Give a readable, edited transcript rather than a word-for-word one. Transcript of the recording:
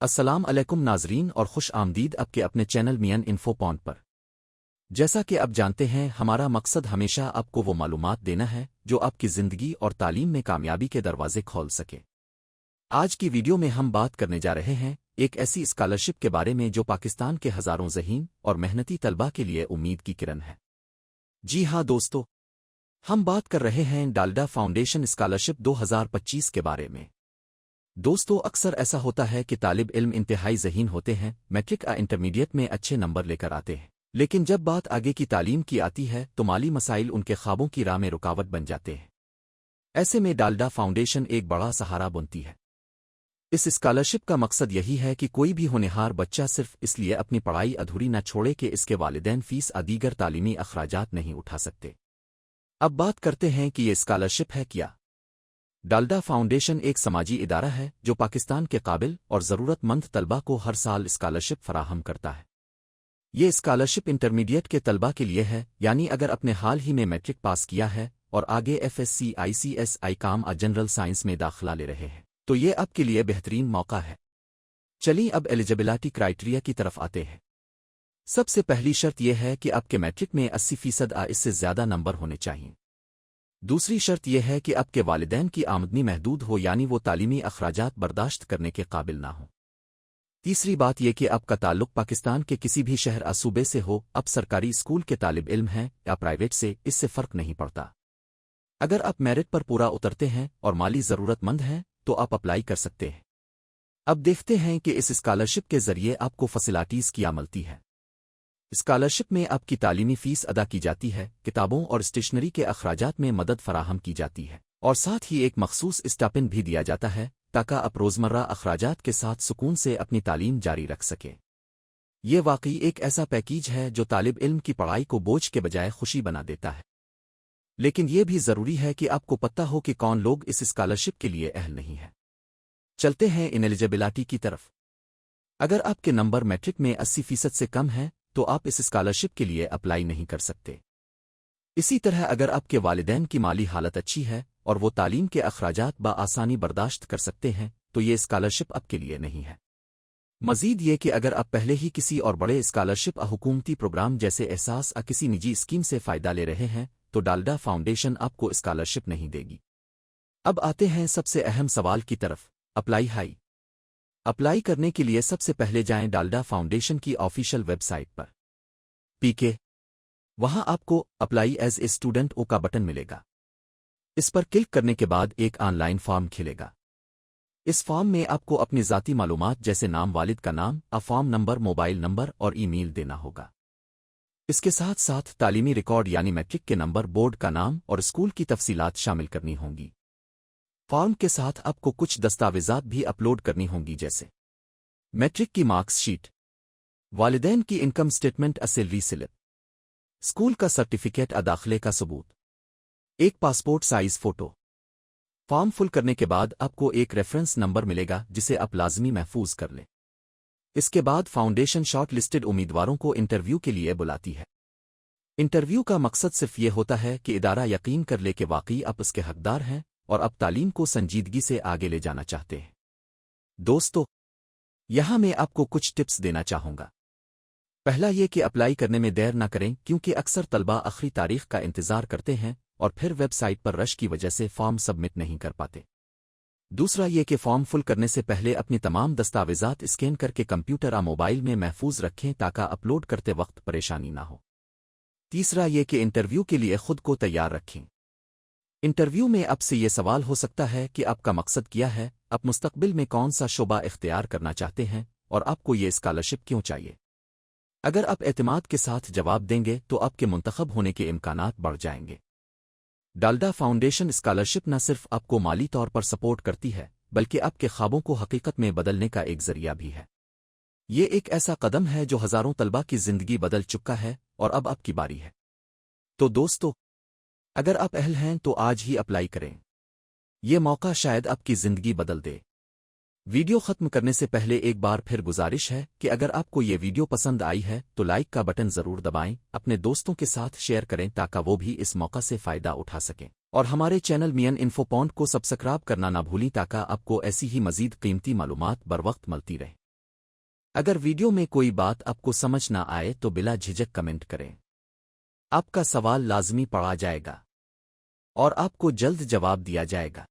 السلام علیکم ناظرین اور خوش آمدید آپ کے اپنے چینل مین انفو پوائنٹ پر۔ جیسا کہ آپ جانتے ہیں ہمارا مقصد ہمیشہ آپ کو وہ معلومات دینا ہے جو آپ کی زندگی اور تعلیم میں کامیابی کے دروازے کھول سکے۔ آج کی ویڈیو میں ہم بات کرنے جا رہے ہیں ایک ایسی اسکالرشپ کے بارے میں جو پاکستان کے ہزاروں ذہین اور محنتی طلباء کے لیے امید کی کرن ہے۔ جی ہاں دوستو، ہم بات کر رہے ہیں ڈالڈا فاؤنڈیشن اسکالرشپ 2025 کے بارے میں۔ دوستو، اکثر ایسا ہوتا ہے کہ طالب علم انتہائی ذہین ہوتے ہیں، میٹرک انٹرمیڈیٹ میں اچھے نمبر لے کر آتے ہیں، لیکن جب بات آگے کی تعلیم کی آتی ہے تو مالی مسائل ان کے خوابوں کی راہ میں رکاوٹ بن جاتے ہیں۔ ایسے میں ڈالڈا فاؤنڈیشن ایک بڑا سہارا بنتی ہے۔ اس اسکالرشپ کا مقصد یہی ہے کہ کوئی بھی ہونہار بچہ صرف اس لیے اپنی پڑھائی ادھوری نہ چھوڑے کہ اس کے والدین فیس دیگر تعلیمی اخراجات نہیں اٹھا سکتے۔ اب بات کرتے ہیں کہ یہ اسکالرشپ ہے کیا۔ ڈالڈا فاؤنڈیشن ایک سماجی ادارہ ہے جو پاکستان کے قابل اور ضرورت مند طلباء کو ہر سال اسکالرشپ فراہم کرتا ہے۔ یہ اسکالرشپ انٹرمیڈیٹ کے طلباء کے لیے ہے، یعنی اگر اپنے حال ہی میں میٹرک پاس کیا ہے اور آگے FSC ICSI کام جنرل سائنس میں داخلہ لے رہے ہیں تو یہ آپ کے لیے بہترین موقع ہے۔ چلیے اب ایلیجبلٹی کرائٹیریا کی طرف آتے ہیں۔ سب سے پہلی شرط یہ ہے کہ آپ کے میٹرک میں 80% اس سے زیادہ نمبر ہونے چاہئیں۔ دوسری شرط یہ ہے کہ آپ کے والدین کی آمدنی محدود ہو، یعنی وہ تعلیمی اخراجات برداشت کرنے کے قابل نہ ہوں۔ تیسری بات یہ کہ آپ کا تعلق پاکستان کے کسی بھی شہر صوبے سے ہو، اب سرکاری اسکول کے طالب علم ہیں یا پرائیویٹ سے، اس سے فرق نہیں پڑتا۔ اگر آپ میرٹ پر پورا اترتے ہیں اور مالی ضرورت مند ہیں تو آپ اپلائی کر سکتے ہیں۔ اب دیکھتے ہیں کہ اس اسکالرشپ کے ذریعے آپ کو فیسلٹیز کیا ملتی ہے۔ اسکالرشپ میں آپ کی تعلیمی فیس ادا کی جاتی ہے، کتابوں اور اسٹیشنری کے اخراجات میں مدد فراہم کی جاتی ہے، اور ساتھ ہی ایک مخصوص اسٹائپنڈ بھی دیا جاتا ہے تاکہ آپ روزمرہ اخراجات کے ساتھ سکون سے اپنی تعلیم جاری رکھ سکیں۔ یہ واقعی ایک ایسا پیکیج ہے جو طالب علم کی پڑھائی کو بوجھ کے بجائے خوشی بنا دیتا ہے۔ لیکن یہ بھی ضروری ہے کہ آپ کو پتہ ہو کہ کون لوگ اس اسکالرشپ کے لیے اہل نہیں ہیں۔ چلتے ہیں انیلیجبلٹی کی طرف۔ اگر آپ کے نمبر میٹرک میں 80% سے کم ہیں تو آپ اس اسکالرشپ کے لیے اپلائی نہیں کر سکتے۔ اسی طرح اگر آپ کے والدین کی مالی حالت اچھی ہے اور وہ تعلیم کے اخراجات بآسانی برداشت کر سکتے ہیں تو یہ اسکالرشپ آپ کے لیے نہیں ہے۔ مزید یہ کہ اگر آپ پہلے ہی کسی اور بڑے اسکالرشپ حکومتی پروگرام جیسے احساس کسی نجی اسکیم سے فائدہ لے رہے ہیں تو ڈالڈا فاؤنڈیشن آپ کو اسکالرشپ نہیں دے گی۔ اب آتے ہیں سب سے اہم سوال کی طرف، اپلائی کرنے کے لیے سب سے پہلے جائیں ڈالڈا فاؤنڈیشن کی آفیشیل ویب سائٹ پر PK۔ وہاں آپ کو اپلائی ایز اے اسٹوڈنٹ کا بٹن ملے گا۔ اس پر کلک کرنے کے بعد ایک آن لائن فارم کھلے گا۔ اس فارم میں آپ کو اپنی ذاتی معلومات جیسے نام، والد کا نام، فارم نمبر، موبائل نمبر اور ای میل دینا ہوگا۔ اس کے ساتھ ساتھ تعلیمی ریکارڈ یعنی میٹرک کے نمبر، بورڈ کا نام اور اسکول کی تفصیلات شامل کرنی ہوں گی۔ فارم کے ساتھ آپ کو کچھ دستاویزات بھی اپلوڈ کرنی ہوں گی جیسے میٹرک کی مارکس شیٹ، والدین کی income statement, salary slip, school کا سرٹیفکیٹ، داخلے کا ثبوت، ایک passport size photo. Form fill کرنے کے بعد آپ کو ایک ریفرنس نمبر ملے گا جسے آپ لازمی محفوظ کر لیں۔ اس کے بعد فاؤنڈیشن شارٹ لسٹڈ امیدواروں کو انٹرویو کے لیے بلاتی ہے۔ انٹرویو کا مقصد صرف یہ ہوتا ہے کہ ادارہ یقین کر لے کہ واقعی آپ اس کے حقدار ہیں اور اب تعلیم کو سنجیدگی سے آگے لے جانا چاہتے ہیں۔ دوستو، یہاں میں آپ کو کچھ ٹپس دینا چاہوں گا۔ پہلا یہ کہ اپلائی کرنے میں دیر نہ کریں کیونکہ اکثر طلباء آخری تاریخ کا انتظار کرتے ہیں اور پھر ویب سائٹ پر رش کی وجہ سے فارم سبمٹ نہیں کر پاتے۔ دوسرا یہ کہ فارم فل کرنے سے پہلے اپنی تمام دستاویزات اسکین کر کے کمپیوٹر موبائل میں محفوظ رکھیں تاکہ اپلوڈ کرتے وقت پریشانی نہ ہو۔ تیسرا یہ کہ انٹرویو کے لیے خود کو تیار رکھیں۔ انٹرویو میں آپ سے یہ سوال ہو سکتا ہے کہ آپ کا مقصد کیا ہے، آپ مستقبل میں کون سا شعبہ اختیار کرنا چاہتے ہیں اور آپ کو یہ اسکالرشپ کیوں چاہیے۔ اگر آپ اعتماد کے ساتھ جواب دیں گے تو آپ کے منتخب ہونے کے امکانات بڑھ جائیں گے۔ ڈالڈا فاؤنڈیشن اسکالرشپ نہ صرف آپ کو مالی طور پر سپورٹ کرتی ہے بلکہ آپ کے خوابوں کو حقیقت میں بدلنے کا ایک ذریعہ بھی ہے۔ یہ ایک ایسا قدم ہے جو ہزاروں طلباء کی زندگی بدل چکا ہے اور اب آپ کی باری ہے۔ تو دوستو، اگر آپ اہل ہیں تو آج ہی اپلائی کریں۔ یہ موقع شاید آپ کی زندگی بدل دے۔ ویڈیو ختم کرنے سے پہلے ایک بار پھر گزارش ہے کہ اگر آپ کو یہ ویڈیو پسند آئی ہے تو لائک کا بٹن ضرور دبائیں، اپنے دوستوں کے ساتھ شیئر کریں تاکہ وہ بھی اس موقع سے فائدہ اٹھا سکیں، اور ہمارے چینل مین انفو پوائنٹ کو سبسکرائب کرنا نہ بھولیں تاکہ آپ کو ایسی ہی مزید قیمتی معلومات بروقت ملتی رہیں۔ اگر ویڈیو میں کوئی بات آپ کو سمجھ نہ آئے تو بلا جھجک کمنٹ کریں، آپ کا سوال لازمی پڑھا جائے گا اور آپ کو جلد جواب دیا جائے گا۔